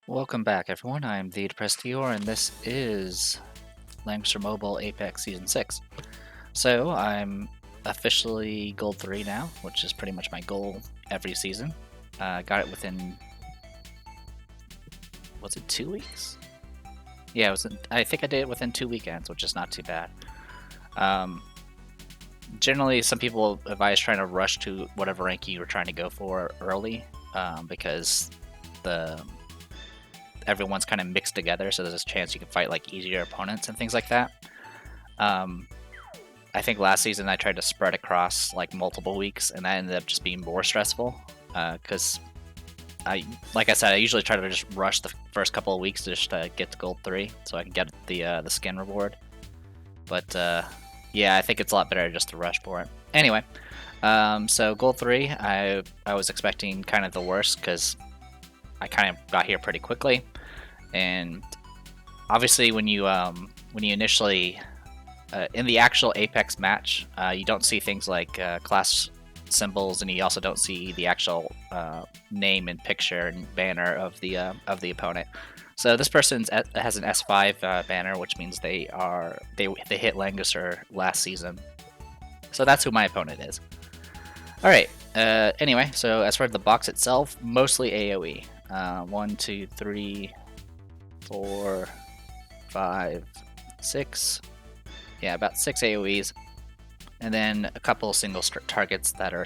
Welcome back, everyone. I'm the Depressed Dior, and this is Langrisser Mobile Apex Season 6. So, I'm officially Gold 3 now, which is pretty much my goal every season. Got it within, was it 2 weeks? Yeah, I think I did it within 2 weekends, which is not too bad. Generally, some people advise trying to rush to whatever rank you were trying to go for early, because everyone's kind of mixed together, so there's a chance you can fight like easier opponents and things like that. I think last season I tried to spread across like multiple weeks, and that ended up just being more stressful because like I said, I usually try to just rush the first couple of weeks just to get to Gold 3 so I can get the skin reward. But yeah, I think it's a lot better just to rush for it. Anyway, so Gold 3, I was expecting kind of the worst because I kind of got here pretty quickly, and obviously when you initially in the actual Apex match, you don't see things like class symbols, and you also don't see the actual name and picture and banner of the opponent. So this person has an S5 banner, which means they hit Langrisser last season. So that's who my opponent is. All right. Anyway, so as for the box itself, mostly AOE. 1, 2, 3, 4, 5, 6. Yeah, about 6 AOEs. And then a couple single targets that are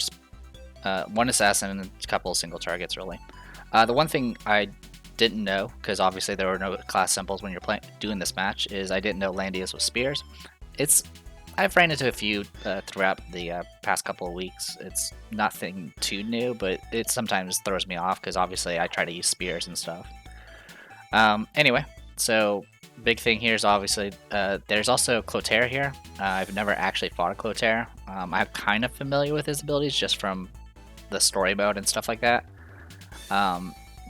one assassin and a couple of single targets, really. The one thing I didn't know, because obviously there were no class symbols when you're doing this match, is I didn't know Landius was spears. I've ran into a few throughout the past couple of weeks. It's nothing too new, but it sometimes throws me off because obviously I try to use spears and stuff. Anyway, so big thing here is obviously there's also Clotter here. I've never actually fought a Clotter. I'm kind of familiar with his abilities just from the story mode and stuff like that.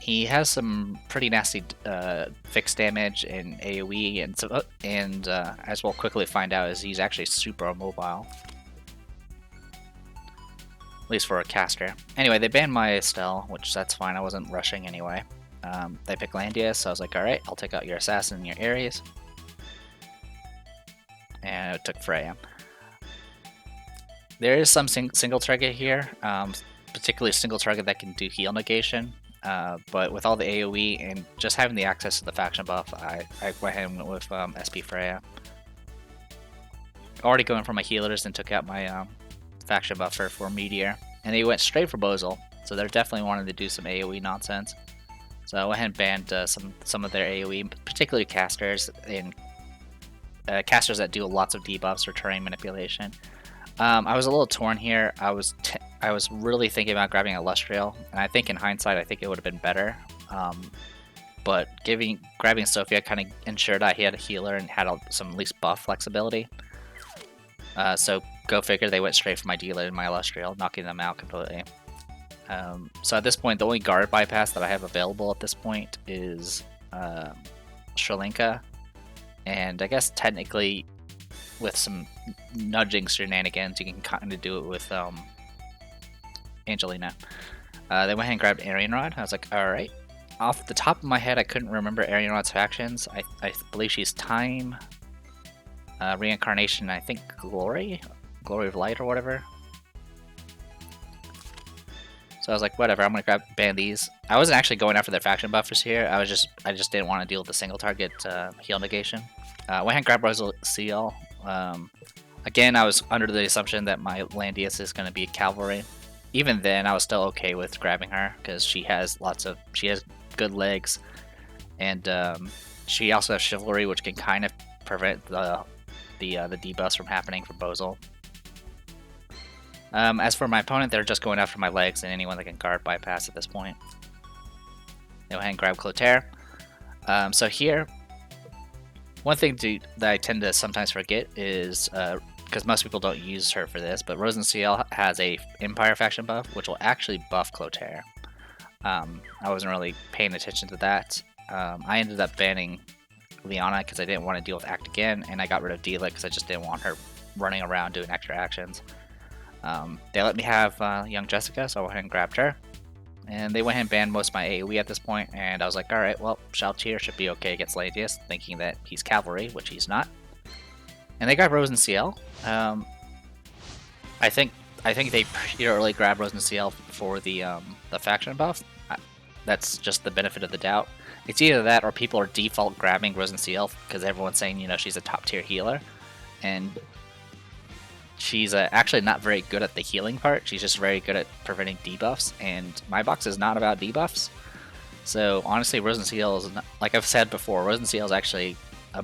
He has some pretty nasty fixed damage and AoE, and as we'll quickly find out, is he's actually super immobile. At least for a caster. Anyway, they banned my Estelle, which that's fine. I wasn't rushing anyway. They picked Landius, so I was like, alright, I'll take out your Assassin and your Ares. And it took Freya. There is some single target here, particularly a single target that can do heal negation. But with all the AoE and just having the access to the faction buff, I went ahead and went with SP Freya. Already going for my healers and took out my faction buffer for Meteor. And they went straight for Bozal, so they're definitely wanting to do some AoE nonsense. So I went ahead and banned some of their AoE, particularly casters, and casters that do lots of debuffs or terrain manipulation. I was a little torn here. I was really thinking about grabbing Illustrial, and I think in hindsight, I think it would have been better. But grabbing Sophia kind of ensured I had a healer and had some at least buff flexibility. So go figure, they went straight for my dealer and my Illustrial, knocking them out completely. So at this point, the only guard bypass that I have available at this point is Sri Lanka, and I guess technically with some nudging shenanigans, you can kind of do it with Angelina. They went ahead and grabbed Arianrod. I was like, alright. Off the top of my head, I couldn't remember Arianrod's factions. I believe she's Time, Reincarnation, I think Glory of Light or whatever. So I was like, whatever, I'm gonna ban these. I wasn't actually going after their faction buffers here. I just didn't want to deal with the single target heal negation. Went ahead and grabbed Rosal Seal. Again, I was under the assumption that my Landius is going to be cavalry. Even then, I was still okay with grabbing her because she has good legs, and she also has chivalry, which can kind of prevent the debuffs from happening for Bozal. As for my opponent, they're just going after my legs and anyone that can guard bypass at this point. Go ahead and grab Clotter. So here, one thing that I tend to sometimes forget is, because most people don't use her for this, but Rosenseal has a Empire faction buff, which will actually buff Clotter. I wasn't really paying attention to that. I ended up banning Leona because I didn't want to deal with Act again, and I got rid of Dila because I just didn't want her running around doing extra actions. They let me have young Jessica, so I went ahead and grabbed her. and they went ahead and banned most of my AoE at this point, and I was like, alright, well, Clotter should be okay against Langrisser, thinking that he's cavalry, which he's not. And they got Rosen CL. I think they pretty early grabbed Rosen CL for the faction buff. That's just the benefit of the doubt. It's either that or people are default grabbing Rosen CL because everyone's saying, you know, she's a top tier healer, and she's actually not very good at the healing part. She's just very good at preventing debuffs, and my box is not about debuffs. So honestly, Rosen CL is not, like I've said before, Rosen CL is actually a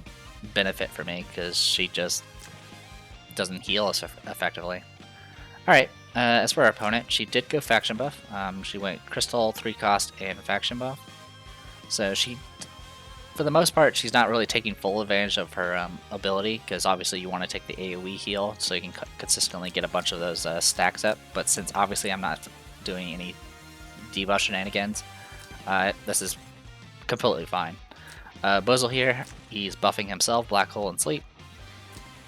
benefit for me because she just doesn't heal us effectively. Alright, as for our opponent, she did go faction buff. She went Crystal, 3 cost, and faction buff. So she, for the most part, she's not really taking full advantage of her ability, because obviously you want to take the AoE heal so you can consistently get a bunch of those stacks up. But since obviously I'm not doing any debuff shenanigans, this is completely fine. Bozel here, he's buffing himself, Black Hole and Sleep.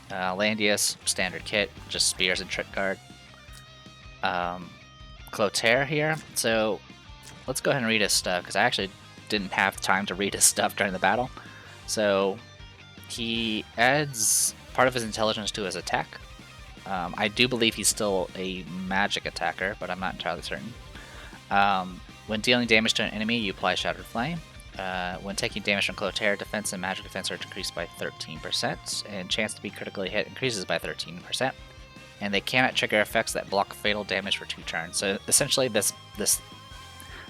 Langrisser, standard kit, just spears and trick guard. Clotter here, so let's go ahead and read his stuff, because I actually didn't have time to read his stuff during the battle. So he adds part of his intelligence to his attack. I do believe he's still a magic attacker, but I'm not entirely certain. When dealing damage to an enemy, you apply Shattered Flame. When taking damage from Clotter, defense and magic defense are decreased by 13%, and chance to be critically hit increases by 13%. And they cannot trigger effects that block fatal damage for 2 turns. So essentially, this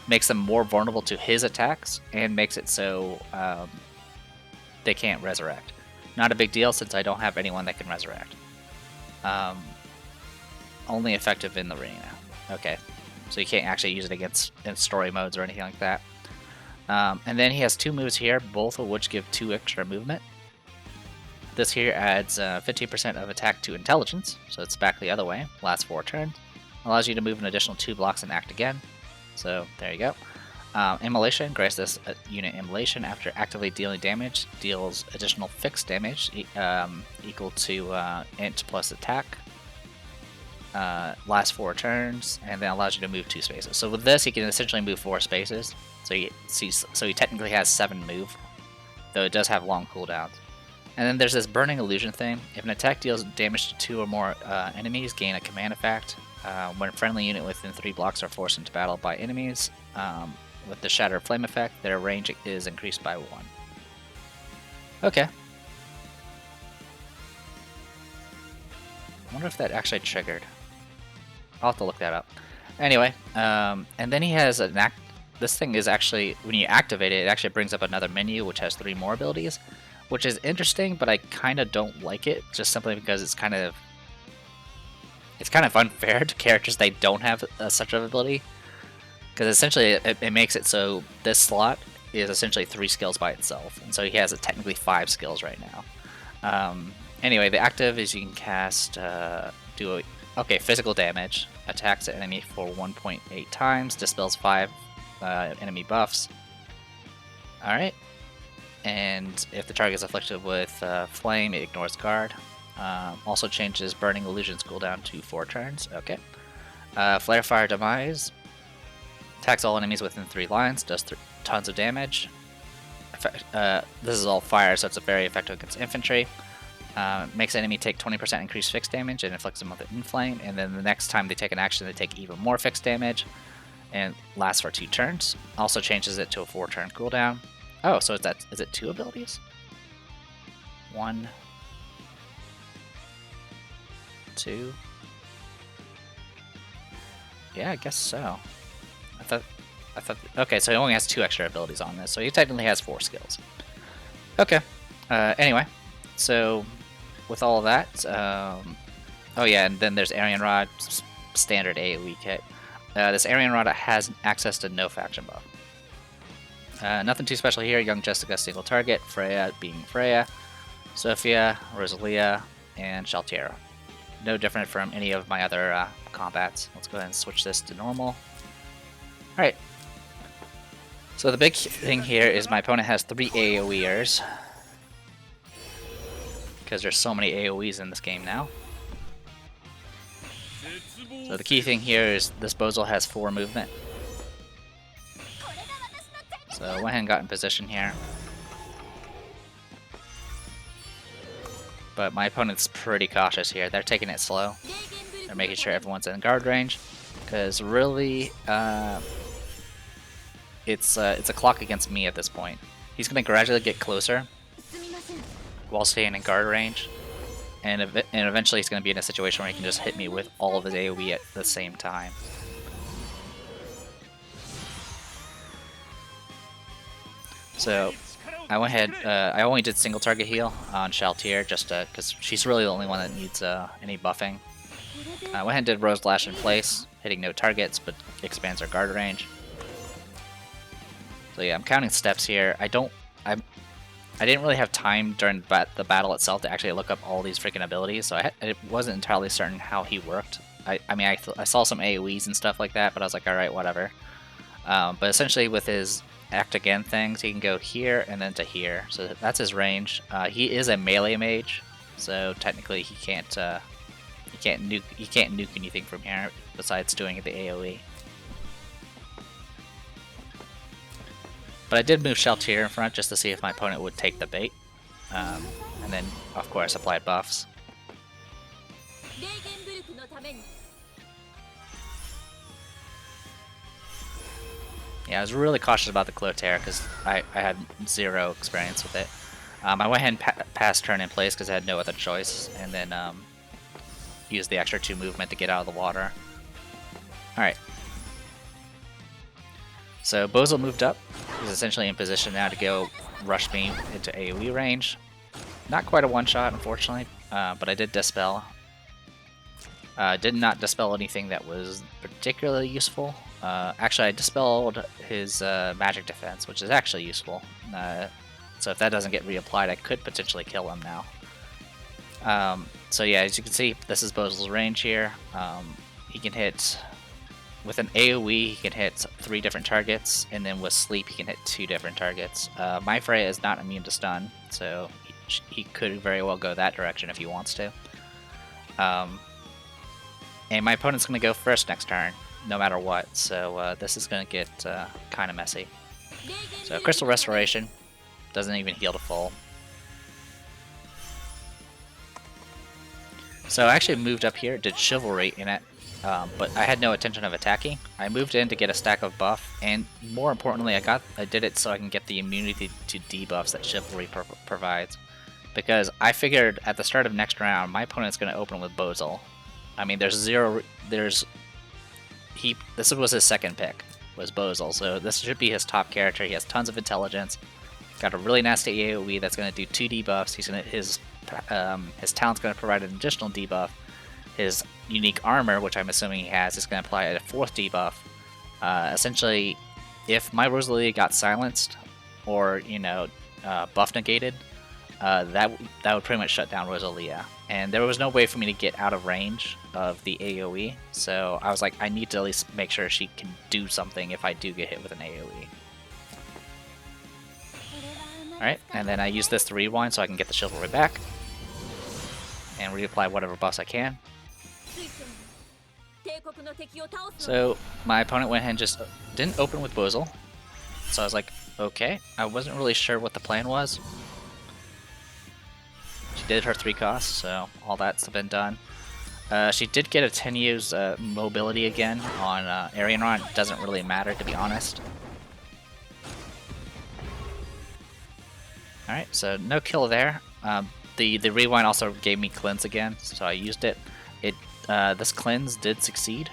makes them more vulnerable to his attacks, and makes it so they can't resurrect. Not a big deal since I don't have anyone that can resurrect. Only effective in the arena. Okay, so you can't actually use it against in story modes or anything like that. And then he has 2 moves here, both of which give 2 extra movement. This here adds 15% of attack to intelligence, so it's back the other way, lasts 4 turns. Allows you to move an additional 2 blocks and act again. So there you go. Immolation Grace, this unit Immolation, after actively dealing damage, deals additional fixed damage equal to int plus attack. Lasts 4 turns, and then allows you to move 2 spaces. So with this, he can essentially move 4 spaces. So he technically has 7 move, though it does have long cooldowns. And then there's this Burning Illusion thing. If an attack deals damage to 2 or more enemies, gain a command effect. When a friendly unit within 3 blocks are forced into battle by enemies, with the Shattered Flame effect, their range is increased by 1. Okay. I wonder if that actually triggered. I'll have to look that up. Anyway, and then he has an this thing is actually, when you activate it, it actually brings up another menu which has 3 more abilities, which is interesting, but I kind of don't like it, just simply because it's kind of unfair to characters that don't have such an ability, because essentially it makes it so this slot is essentially 3 skills by itself, and so he has technically 5 skills right now. Anyway, the active is you can cast physical damage, attacks an enemy for 1.8 times, dispels 5 enemy buffs. Alright, and if the target is afflicted with flame, it ignores guard. Also changes Burning Illusion's cooldown to 4 turns. Okay. Flare Fire Demise. Attacks all enemies within 3 lines. Does tons of damage. This is all fire, so it's very effective against infantry. Makes enemy take 20% increased fixed damage and inflicts them with an inflame. And then the next time they take an action, they take even more fixed damage. And lasts for 2 turns. Also changes it to a 4-turn cooldown. Oh, so is it 2 abilities? 1, 2. Yeah, I guess so. I thought. Okay, so he only has 2 extra abilities on this, so he technically has 4 skills. Okay. Anyway, so with all of that, oh yeah, and then there's Arian Rod, standard AoE kit. This Arian Rod has access to no faction buff. Nothing too special here. Young Jessica, single target. Freya being Freya. Sophia, Rosalia, and Clotter. No different from any of my other combats. Let's go ahead and switch this to normal. Alright. So the big thing here is my opponent has 3 AoEers. Because there's so many AoEs in this game now. So the key thing here is this Bozel has 4 movement. So I went ahead and got in position here. But my opponent's pretty cautious here. They're taking it slow. They're making sure everyone's in guard range. Because really, it's a clock against me at this point. He's going to gradually get closer while staying in guard range. And eventually he's going to be in a situation where he can just hit me with all of his AoE at the same time. So I went ahead, I only did single target heal on Clotter just because she's really the only one that needs any buffing. I went ahead and did Rose Lash in place, hitting no targets but expands her guard range. So yeah, I'm counting steps here. I didn't really have time during the battle itself to actually look up all these freaking abilities, so I wasn't entirely certain how he worked. I mean, I saw some AoEs and stuff like that, but I was like, alright, whatever. But essentially with his act again things, he can go here and then to here, so that's his range. He is a melee mage, so technically he can't nuke anything from here besides doing the AoE. But I did move Clotter in front just to see if my opponent would take the bait. And then, of course, applied buffs. Yeah, I was really cautious about the Clotter because I had zero experience with it. I went ahead and passed turn in place because I had no other choice, and then used the extra 2 movement to get out of the water. Alright. So Bozo moved up. He's essentially in position now to go rush me into AoE range. Not quite a one-shot, unfortunately, but I did Dispel. Did not Dispel anything that was particularly useful. Actually, I Dispelled his magic defense, which is actually useful. So if that doesn't get reapplied, I could potentially kill him now. So yeah, as you can see, this is Bozo's range here. He can hit... With an AoE, he can hit 3 different targets, and then with Sleep, he can hit 2 different targets. My Freya is not immune to stun, so he could very well go that direction if he wants to. And my opponent's going to go first next turn, no matter what, so this is going to get kind of messy. So Crystal Restoration doesn't even heal to full. So I actually moved up here, did Chivalry in it. But I had no intention of attacking. I moved in to get a stack of buff, and more importantly, I did it so I can get the immunity to debuffs that Chivalry provides. Because I figured at the start of next round, my opponent's going to open with Bozo. I mean, this was his second pick, was Bozo, so this should be his top character. He has tons of intelligence, got a really nasty AoE that's going to do 2 debuffs. His talent's going to provide an additional debuff. His unique armor, which I'm assuming he has, is going to apply a 4th debuff. Essentially, if my Rosalia got silenced or, buff negated, that would pretty much shut down Rosalia. And there was no way for me to get out of range of the AoE, so I was like, I need to at least make sure she can do something if I do get hit with an AoE. Alright, and then I use this to rewind so I can get the Chivalry back. And reapply whatever buffs I can. So my opponent went ahead and just didn't open with Bozo. So I was like, okay. I wasn't really sure what the plan was. She did her 3 costs, so all that's been done. She did get a 10 use mobility again on Arianron. It doesn't really matter, to be honest. Alright, so no kill there. The rewind also gave me cleanse again, so I used it. This cleanse did succeed.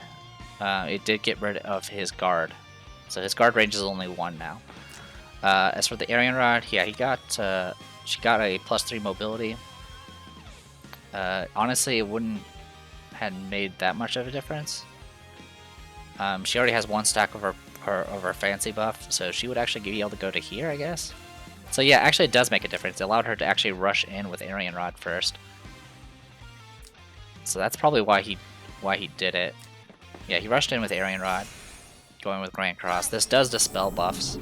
It did get rid of his guard, so his guard range is only 1 now. As for the Arian Rod, yeah, she got a +3 mobility. Honestly, it wouldn't have made that much of a difference. She already has 1 stack of her fancy buff, so she would actually be able to go to here, I guess. So yeah, actually it does make a difference. It allowed her to actually rush in with Arian Rod first. So that's probably why he did it. Yeah, he rushed in with Arian Rod, going with Grand Cross. This does dispel buffs.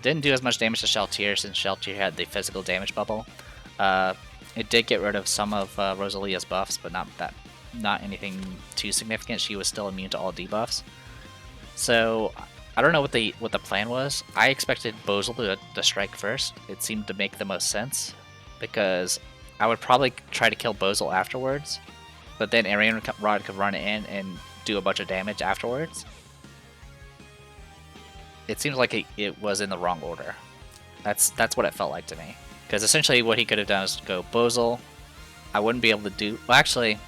Didn't do as much damage to Clotter since Clotter had the physical damage bubble. It did get rid of some of Rosalia's buffs, but not not anything too significant. She was still immune to all debuffs. So I don't know what the plan was. I expected Bozel to strike first. It seemed to make the most sense because I would probably try to kill Bozel afterwards, but then Arian Rod could run in and do a bunch of damage afterwards. It seems like it was in the wrong order. That's what it felt like to me. Because essentially what he could have done is go Bozel. I wouldn't be able to do... Well, actually...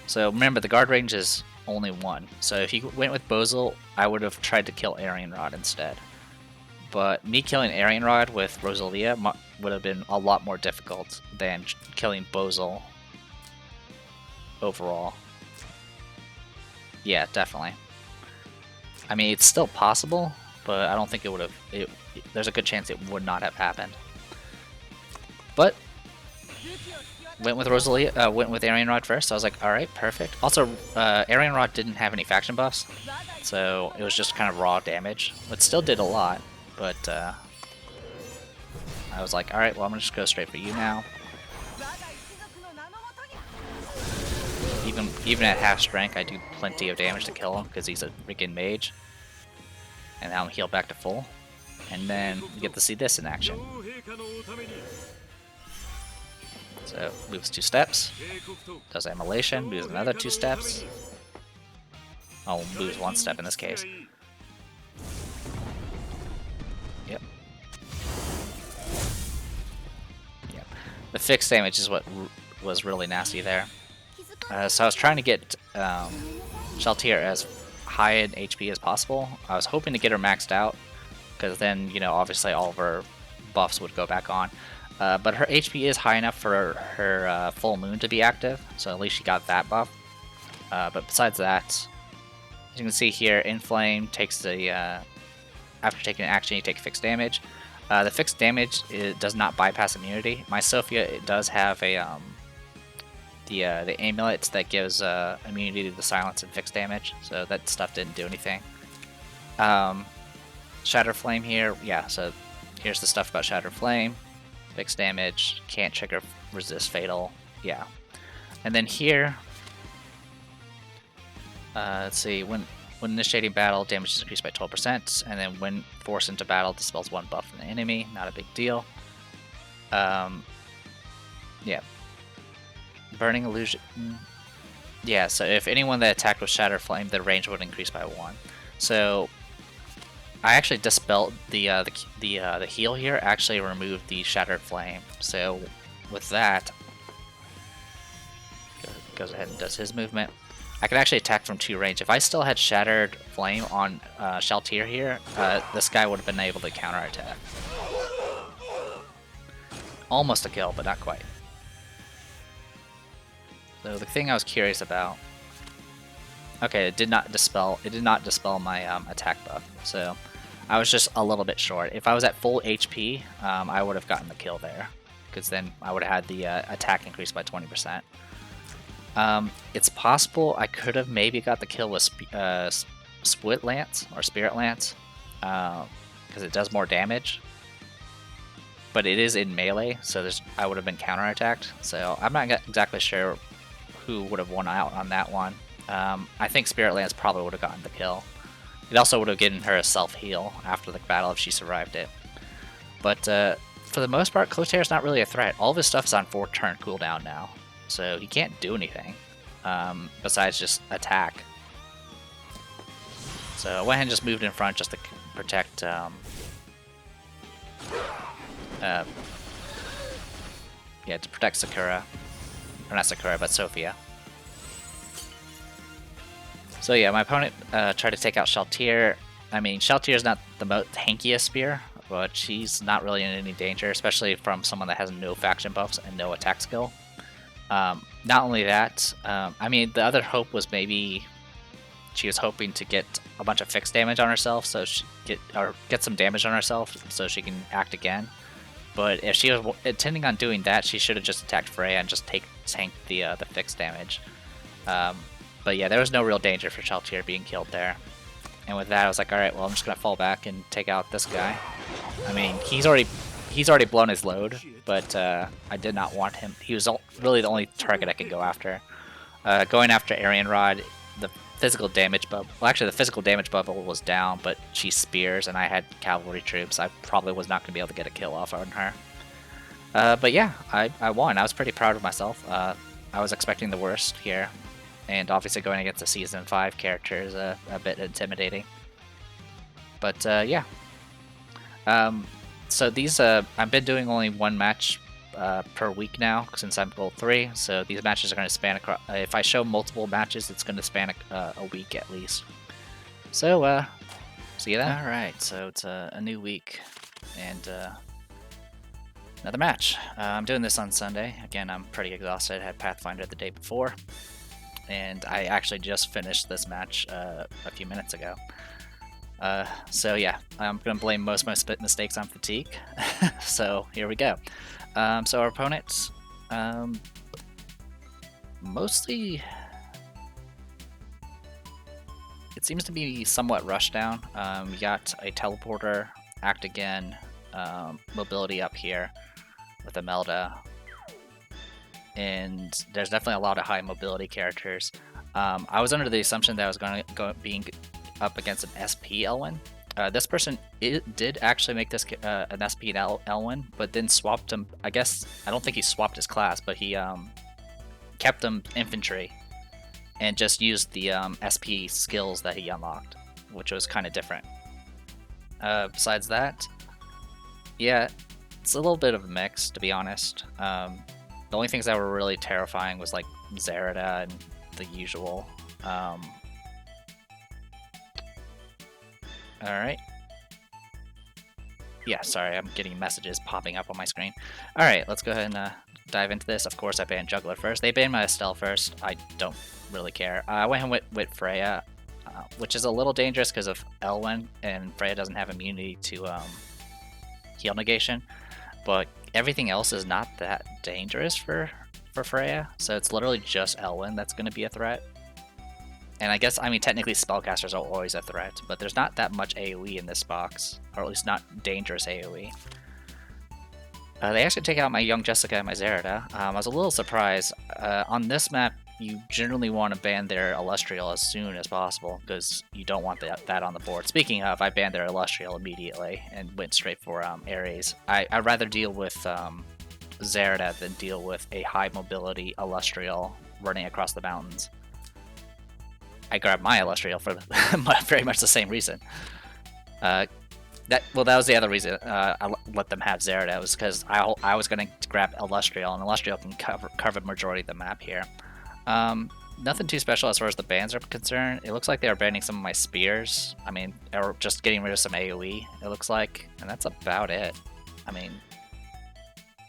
So remember, the guard range is only 1. So if he went with Bozel, I would have tried to kill Arian Rod instead. But me killing Arian Rod with Rosalia would have been a lot more difficult than killing Bozel overall. Yeah, definitely. I mean, it's still possible, but I don't think it would have... There's a good chance it would not have happened. But went with Rosalia, went with Arian Rod first. So I was like, all right, perfect. Also, Arian Rod didn't have any faction buffs, so it was just kind of raw damage. It still did a lot, but I was like, all right, well, I'm gonna just go straight for you now. Even at half strength, I do plenty of damage to kill him because he's a freaking mage. And now I'm healed back to full. And then we get to see this in action. So moves 2 steps, does Immolation, moves another 2 steps. Oh, moves 1 step in this case. Yep. Yep. The fixed damage is what was really nasty there. So I was trying to get Shaltir as high in HP as possible. I was hoping to get her maxed out, because then, you know, obviously all of her buffs would go back on. But her HP is high enough for her full moon to be active, so at least she got that buff. But besides that, as you can see here, Inflame takes the after taking an action, you take fixed damage. The fixed damage does not bypass immunity. My Sophia, it does have a the amulet that gives immunity to the silence and fixed damage, so that stuff didn't do anything. Shatter Flame here, yeah, so here's the stuff about Shatter Flame. Fixed damage, can't trigger resist fatal, yeah. And then here, let's see, when initiating battle, damage is increased by 12%, and then when forced into battle, dispels 1 buff from the enemy, not a big deal. Yeah. Burning Illusion, yeah, so if anyone that attacked with Shatter Flame, their range would increase by 1. So I actually dispelled the heal here, actually removed the Shattered Flame. So with that, goes ahead and does his movement. I could actually attack from 2 range. If I still had Shattered Flame on Shaltir here, this guy would have been able to counterattack. Almost a kill, but not quite. So the thing I was curious about, okay, it did not dispel my attack buff, so I was just a little bit short. If I was at full HP, I would have gotten the kill there, because then I would have had the attack increased by 20%. It's possible I could have maybe got the kill with Split Lance or Spirit Lance, because it does more damage. But it is in melee, so I would have been counterattacked. So I'm not exactly sure who would have won out on that one. I think Spirit Lance probably would have gotten the kill. It also would have given her a self-heal after the battle if she survived it. But for the most part, Clotter is not really a threat. All of his stuff is on 4-turn cooldown now, so he can't do anything besides just attack. So I went ahead and just moved in front just to protect yeah, to protect Sakura. Or not Sakura, but Sophia. So yeah, my opponent tried to take out Shaltir. I mean, Shaltir is not the most tankiest spear, but she's not really in any danger, especially from someone that has no faction buffs and no attack skill. Not only that, I mean, the other hope was maybe she was hoping to get a bunch of fixed damage on herself, so she get some damage on herself, so she can act again. But if she was intending on doing that, she should have just attacked Freya and just tanked the fixed damage. But yeah, there was no real danger for Shaltir being killed there. And with that, I was like, all right, well, I'm just gonna fall back and take out this guy. I mean, he's already blown his load, but I did not want him. He was really the only target I could go after. Going after Arian Rod, the physical damage bubble. Well, actually, the physical damage bubble was down, but she spears, and I had cavalry troops. I probably was not going to be able to get a kill off on her. But yeah, I won. I was pretty proud of myself. I was expecting the worst here, and obviously going against a Season 5 character is a bit intimidating. But yeah. So these, I've been doing only one match per week now since I'm Gold 3, so these matches are going to span across. If I show multiple matches, it's going to span a week at least. So, see you then. Alright, so it's a new week, and another match. I'm doing this on Sunday. Again, I'm pretty exhausted. I had Pathfinder the day before, and I actually just finished this match a few minutes ago. So yeah, I'm going to blame most of my mistakes on fatigue. So here we go. So our opponents, mostly, it seems to be somewhat rushed down. We got a teleporter, act again, mobility up here with Imelda, and there's definitely a lot of high mobility characters. I was under the assumption that I was going to go being up against an SP Elwyn. This person did actually make this an SP Elwyn, but then swapped him. I guess I don't think he swapped his class, but he kept him infantry and just used the SP skills that he unlocked, which was kind of different. Besides that, yeah, it's a little bit of a mix, to be honest. The only things that were really terrifying was like Zerida and the usual. Alright. Yeah, sorry, I'm getting messages popping up on my screen. Alright, let's go ahead and dive into this. Of course, I banned Juggler first. They banned my Estelle first. I don't really care. I went ahead with Freya, which is a little dangerous because of Elwyn, and Freya doesn't have immunity to heal negation. But everything else is not that dangerous for Freya, so it's literally just Elwyn that's going to be a threat. And I guess, I mean, technically spellcasters are always a threat, but there's not that much AoE in this box, or at least not dangerous AoE. They actually take out my Young Jessica and my Zerida. I was a little surprised. On this map, you generally want to ban their Illustrial as soon as possible, because you don't want that on the board. Speaking of, I banned their Illustrial immediately and went straight for Ares. I'd rather deal with Zerida than deal with a high mobility Illustrial running across the mountains. I grabbed my Illustrial for very much the same reason. That was the other reason I let them have Zerida. It was because I was going to grab Illustrial, and Illustrial can cover the majority of the map here. Nothing too special as far as the bans are concerned. It looks like they are banning some of my spears. I mean, or just getting rid of some AoE, it looks like. And that's about it. I mean,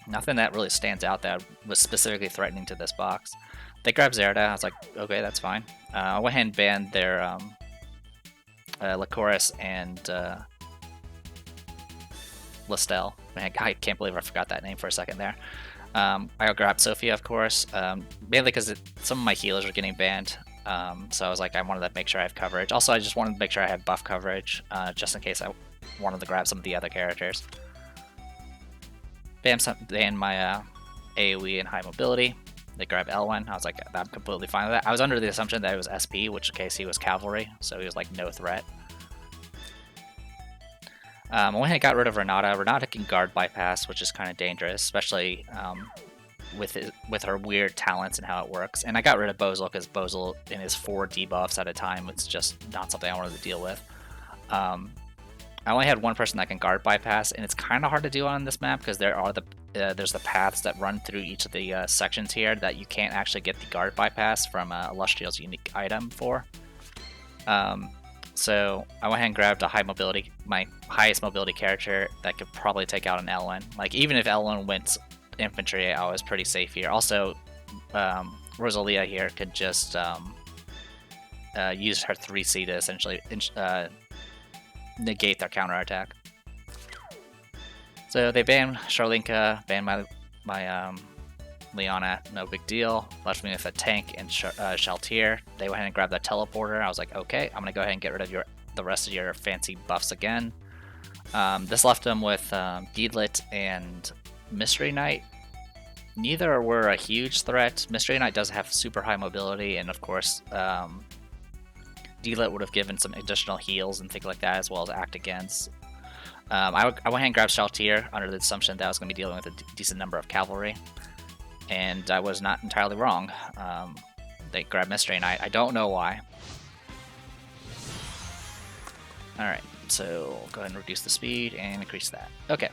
nothing that really stands out that was specifically threatening to this box. They grabbed Zerida. I was like, okay, that's fine. I went ahead and banned their Lycoris and Listel. Man, I can't believe I forgot that name for a second there. I grabbed Sophia, of course, mainly because some of my healers were getting banned. So I was like, I wanted to make sure I have coverage. Also, I just wanted to make sure I had buff coverage, just in case I wanted to grab some of the other characters. Banned my AoE and high mobility. They grabbed Elwyn. I was like, I'm completely fine with that. I was under the assumption that it was SP, which in case he was cavalry, so he was like no threat. When I got rid of Renata, Renata can guard bypass, which is kind of dangerous, especially with her weird talents and how it works. And I got rid of Bozel because Bozel in his 4 debuffs at a time, it's just not something I wanted to deal with. I only had one person that can guard bypass, and it's kind of hard to do on this map because there's the paths that run through each of the sections here that you can't actually get the guard bypass from Illustrial's unique item for. So I went ahead and grabbed my highest mobility character that could probably take out an Elwyn. Like, even if Elwyn went infantry, I was pretty safe here. Also, Rosalia here could just use her 3C to essentially negate their counterattack. So they banned Charlinka, banned my Leona, no big deal. Left me with a tank and Shaltir. They went ahead and grabbed that teleporter. I was like, okay, I'm gonna go ahead and get rid of the rest of your fancy buffs again. This left them with Deedlit and Mystery Knight. Neither were a huge threat. Mystery Knight does have super high mobility, and of course, D-Lit would have given some additional heals and things like that, as well as Act Against. I went ahead and grabbed Shaltir under the assumption that I was going to be dealing with a decent number of cavalry, and I was not entirely wrong. They grabbed Mystery Knight. I don't know why. Alright, so go ahead and reduce the speed and increase that. Okay,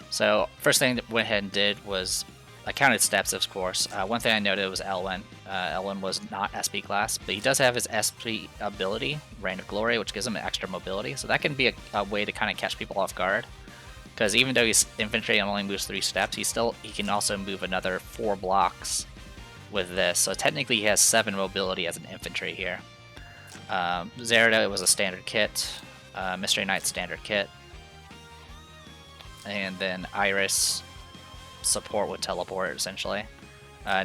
so first thing that went ahead and did was I counted steps, of course. One thing I noted was Elwyn. Elwyn was not SP class, but he does have his SP ability, Reign of Glory, which gives him extra mobility. So that can be a way to kind of catch people off guard. Because even though he's infantry and only moves 3 steps, he can also move another 4 blocks with this. So technically he has 7 mobility as an infantry here. Zerida was a standard kit. Mystery Knight standard kit. And then Iris support with teleport, essentially.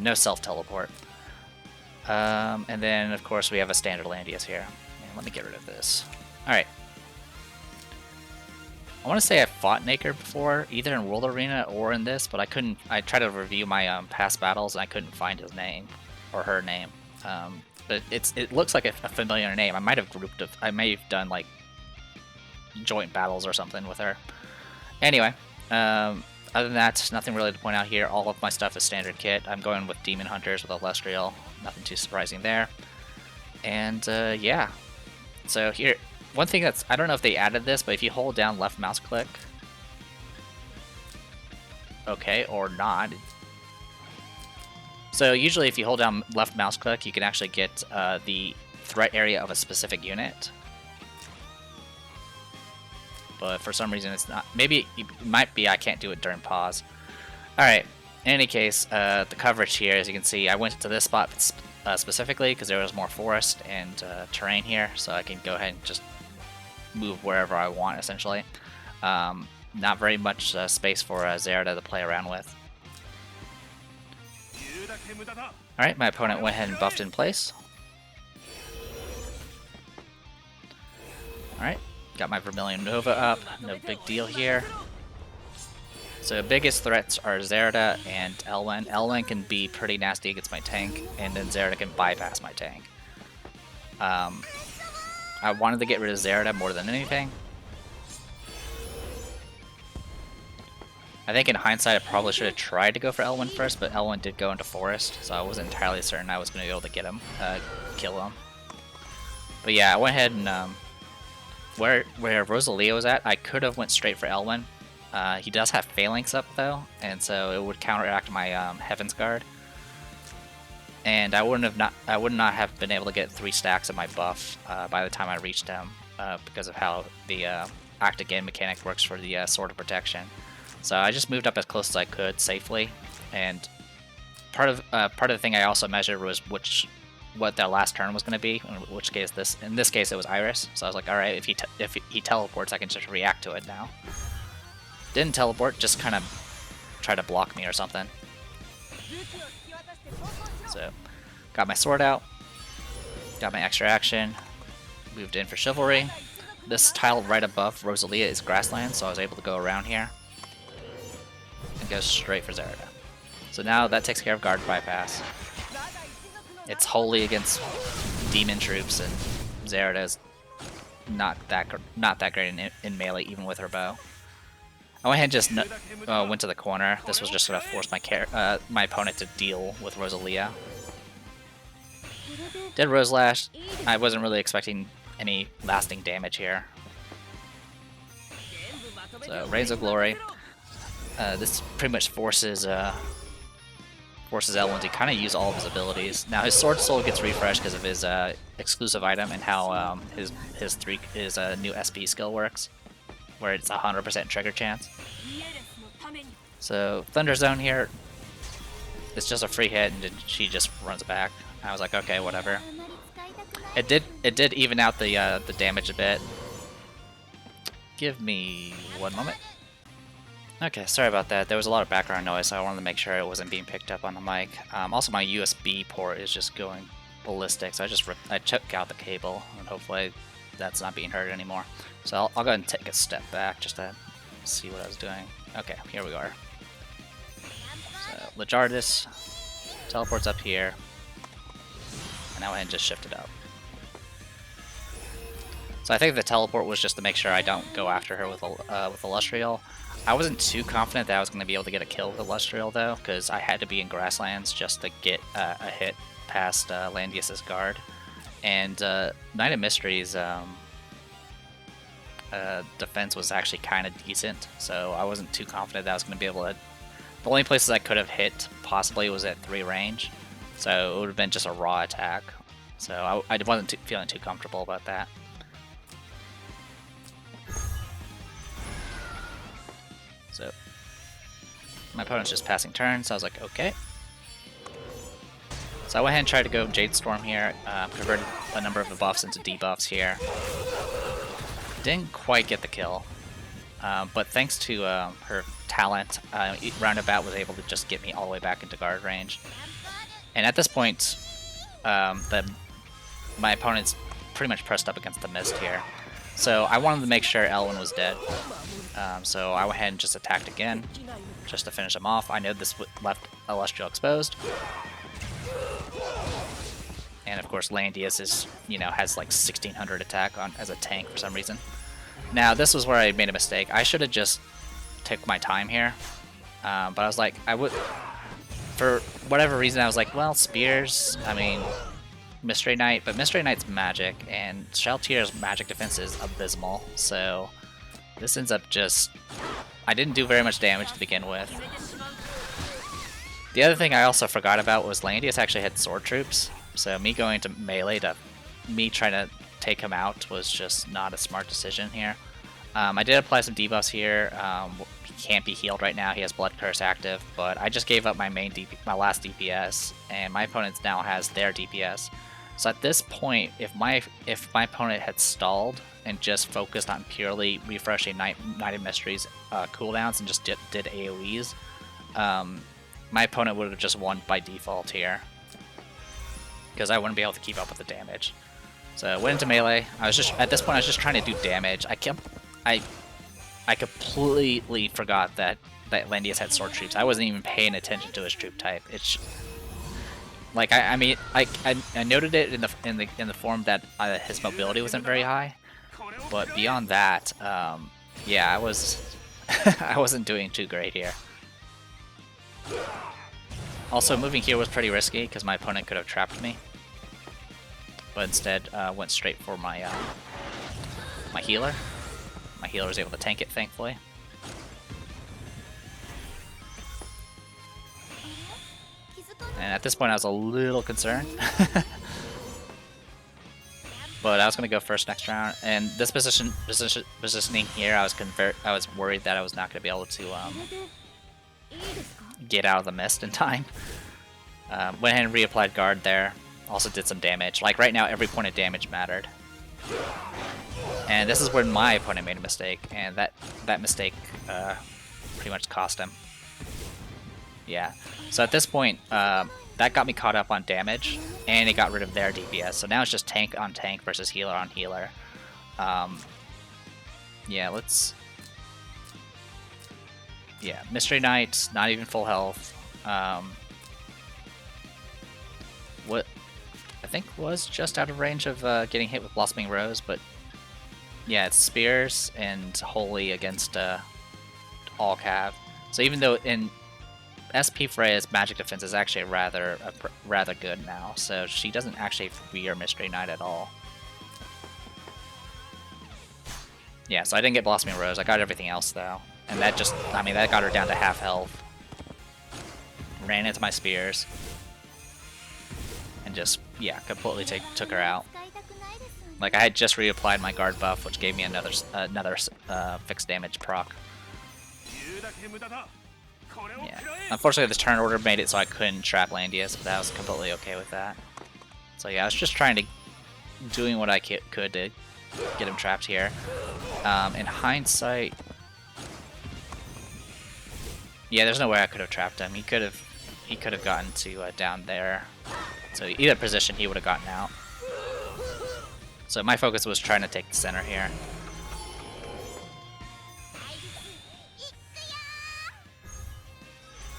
No self-teleport. And then, of course, we have a standard Landius here. And let me get rid of this. Alright. I want to say I fought Naker before, either in World Arena or in this, but I couldn't. I tried to review my past battles and I couldn't find his name or her name. But it looks like a familiar name. I might have I may have done like joint battles or something with her. Anyway, other than that, nothing really to point out here. All of my stuff is standard kit. I'm going with Demon Hunters with Celestial. Nothing too surprising there. And yeah, so here. One thing that's, I don't know if they added this, but if you hold down left mouse click, okay, or not. So usually if you hold down left mouse click, you can actually get the threat area of a specific unit. But for some reason it's not. Maybe it might be I can't do it during pause. Alright, in any case, the coverage here, as you can see, I went to this spot specifically because there was more forest and terrain here, so I can go ahead and just move wherever I want, essentially. Not very much space for Zerida to play around with. Alright, my opponent went ahead and buffed in place. Alright, got my Vermilion Nova up, no big deal here. So the biggest threats are Zerida and Elwyn. Elwyn can be pretty nasty against my tank, and then Zerida can bypass my tank. I wanted to get rid of Zerida more than anything. I think in hindsight I probably should have tried to go for Elwyn first, but Elwyn did go into Forest, so I wasn't entirely certain I was going to be able to get him, kill him. But yeah, I went ahead and where Rosalia was at, I could have went straight for Elwyn. He does have Phalanx up though, and so it would counteract my Heaven's Guard. And I would not have been able to get 3 stacks of my buff by the time I reached him because of how the Act Again mechanic works for the Sword of Protection. So I just moved up as close as I could safely, and part of the thing I also measured was what their last turn was going to be. In this case it was Iris. So I was like, all right, if he teleports, I can just react to it now. Didn't teleport, just kind of try to block me or something. So, got my sword out, got my extra action, moved in for Chivalry. This tile right above Rosalia is grassland, so I was able to go around here and go straight for Zerida. So now that takes care of guard bypass. It's wholly against demon troops, and Zerida is not that great in melee, even with her bow. I went ahead and just went to the corner. This was just going to force my opponent to deal with Rosalia. Did Roselash. I wasn't really expecting any lasting damage here. So, Rays of Glory. This pretty much forces Elwyn to kind of use all of his abilities. Now his Sword Soul gets refreshed because of his exclusive item and how his new SP skill works, where it's 100% trigger chance. So Thunder Zone here, it's just a free hit, and she just runs back. I was like, okay, whatever. It did even out the damage a bit. Give me 1 moment. Okay, sorry about that. There was a lot of background noise, so I wanted to make sure it wasn't being picked up on the mic. Also, my USB port is just going ballistic, so I took out the cable, and hopefully that's not being heard anymore. So I'll go ahead and take a step back just to see what I was doing. Okay, here we are. So Legardus teleports up here, and I went and just shifted up. So I think the teleport was just to make sure I don't go after her with Illustrial. I wasn't too confident that I was going to be able to get a kill with Illustrial though, because I had to be in Grasslands just to get a hit past Landius's guard. And Knight of Mysteries defense was actually kind of decent, so I wasn't too confident that I was going to be able to. The only places I could have hit possibly was at 3 range, so it would have been just a raw attack. So I wasn't feeling too comfortable about that. So my opponent's just passing turn, so I was like, okay. So I went ahead and tried to go Jade Storm here, converted a number of the buffs into debuffs here. Didn't quite get the kill, but thanks to her talent, Roundabout was able to just get me all the way back into guard range. And at this point, my opponent's pretty much pressed up against the Mist here. So I wanted to make sure Elwyn was dead. So I went ahead and just attacked again, just to finish him off. I know this left Illustrial exposed. And of course Landius is, has like 1600 attack on as a tank for some reason. Now this was where I made a mistake. I should have just took my time here. But I was like, for whatever reason I was like, well, spears, I mean, Mystery Knight, but Mystery Knight's magic, and Shaltier's magic defense is abysmal, so this ends up just... I didn't do very much damage to begin with. The other thing I also forgot about was Landius actually had sword troops, so me going to melee to me trying to take him out was just not a smart decision here. I did apply some debuffs here. He can't be healed right now, he has Blood Curse active, but I just gave up my last DPS, and my opponent now has their DPS. So at this point, if my opponent had stalled and just focused on purely refreshing Knight of Mysteries cooldowns and just did AoEs, my opponent would have just won by default here, because I wouldn't be able to keep up with the damage. So I went into melee. At this point I was just trying to do damage. I completely forgot that Landius had sword troops. I wasn't even paying attention to his troop type. Like I noted it in the form that his mobility wasn't very high, but beyond that, yeah, I wasn't doing too great here. Also, moving here was pretty risky because my opponent could have trapped me, but instead went straight for my my healer. My healer was able to tank it, thankfully. And at this point I was a little concerned. But I was going to go first next round, and this positioning here, I was worried that I was not going to be able to get out of the mist in time. Went ahead and reapplied guard there. Also did some damage. Like right now, every point of damage mattered. And this is where my opponent made a mistake, and that mistake pretty much cost him. Yeah. So at this point, that got me caught up on damage, and it got rid of their DPS. So now it's just tank on tank versus healer on healer. Yeah, yeah, Mystery Knight, not even full health. What I think was just out of range of getting hit with Blossoming Rose, but yeah, it's Spears and Holy against all cav. So even though in SP Freya's magic defense is actually rather good now, so she doesn't actually fear Mystery Knight at all. Yeah, so I didn't get Blossoming Rose. I got everything else though, and that just, I mean, that got her down to half health. Ran into my spears, and just, yeah, completely took her out. Like, I had just reapplied my guard buff, which gave me another fixed damage proc. Yeah. Unfortunately, this turn order made it so I couldn't trap Landius, but I was completely okay with that. So yeah, I was just trying to doing what I could to get him trapped here. In hindsight, yeah, there's no way I could have trapped him. He could have gotten to down there. So either position, he would have gotten out. So my focus was trying to take the center here.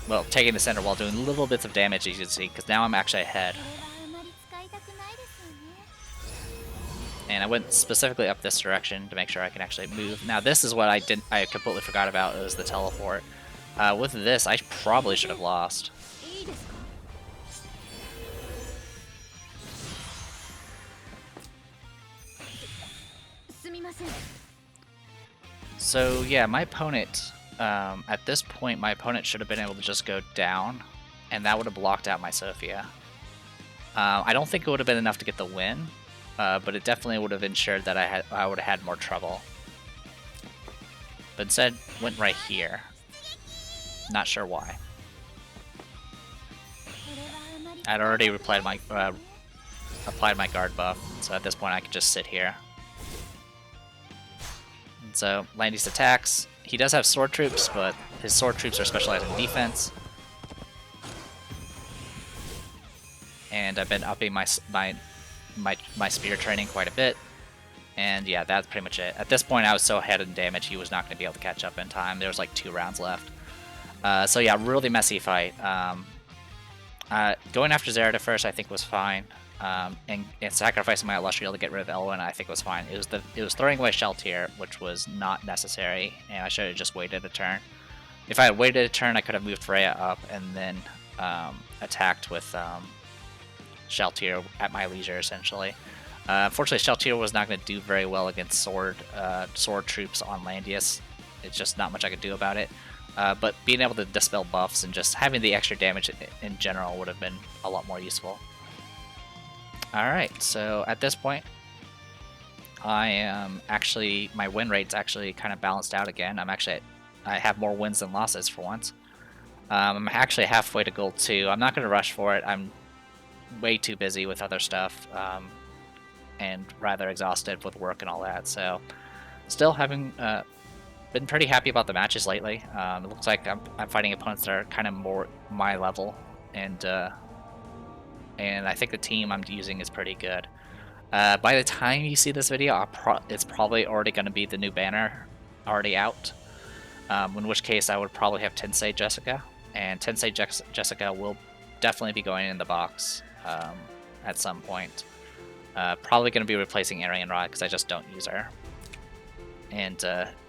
well, taking the center while doing little bits of damage, as you can see, because now I'm actually ahead. And I went specifically up this direction to make sure I can actually move. Now this is what I completely forgot about, it was the teleport. With this, I probably should have lost. So yeah, my opponent, at this point, my opponent should have been able to just go down, and that would have blocked out my Sophia. I don't think it would have been enough to get the win, but it definitely would have ensured that I would have had more trouble. But instead, went right here. Not sure why. I'd already applied my guard buff, so at this point I could just sit here. And so Landy's attacks. He does have sword troops, but his sword troops are specialized in defense. And I've been upping my spear training quite a bit. And yeah, that's pretty much it. At this point, I was so ahead in damage, he was not going to be able to catch up in time. There was like 2 rounds left. So yeah, really messy fight. Going after Zerida first, I think was fine. And sacrificing my Illustrial to get rid of Elwyn, I think was fine. It was throwing away Sheltier, which was not necessary, and I should have just waited a turn. If I had waited a turn, I could have moved Freya up and then attacked with Sheltier at my leisure, essentially. Unfortunately, Sheltier was not going to do very well against sword troops on Landius. It's just not much I could do about it. But being able to dispel buffs and just having the extra damage in general would have been a lot more useful. Alright, so at this point, I am actually, my win rate's actually kind of balanced out again. I have more wins than losses for once. I'm actually halfway to gold 2. I'm not going to rush for it. I'm way too busy with other stuff, and rather exhausted with work and all that. So, still having been pretty happy about the matches lately. It looks like I'm fighting opponents that are kind of more my level, and I think the team I'm using is pretty good. By the time you see this video, it's probably already going to be the new banner already out, in which case I would probably have Tensei Jessica, and Tensei Jessica will definitely be going in the box at some point. Probably going to be replacing Arian Rod because I just don't use her. And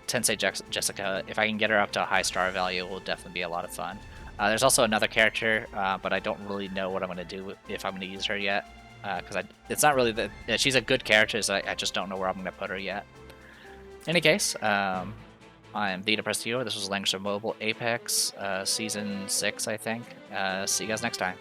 Tensei Jessica, if I can get her up to a high star value, will definitely be a lot of fun. There's also another character, but I don't really know what I'm going to do if I'm going to use her yet. Because it's not really she's a good character, so I just don't know where I'm going to put her yet. In any case, I am The Depressed Hero. This was Langrisser Mobile Apex, Season 6, I think. See you guys next time.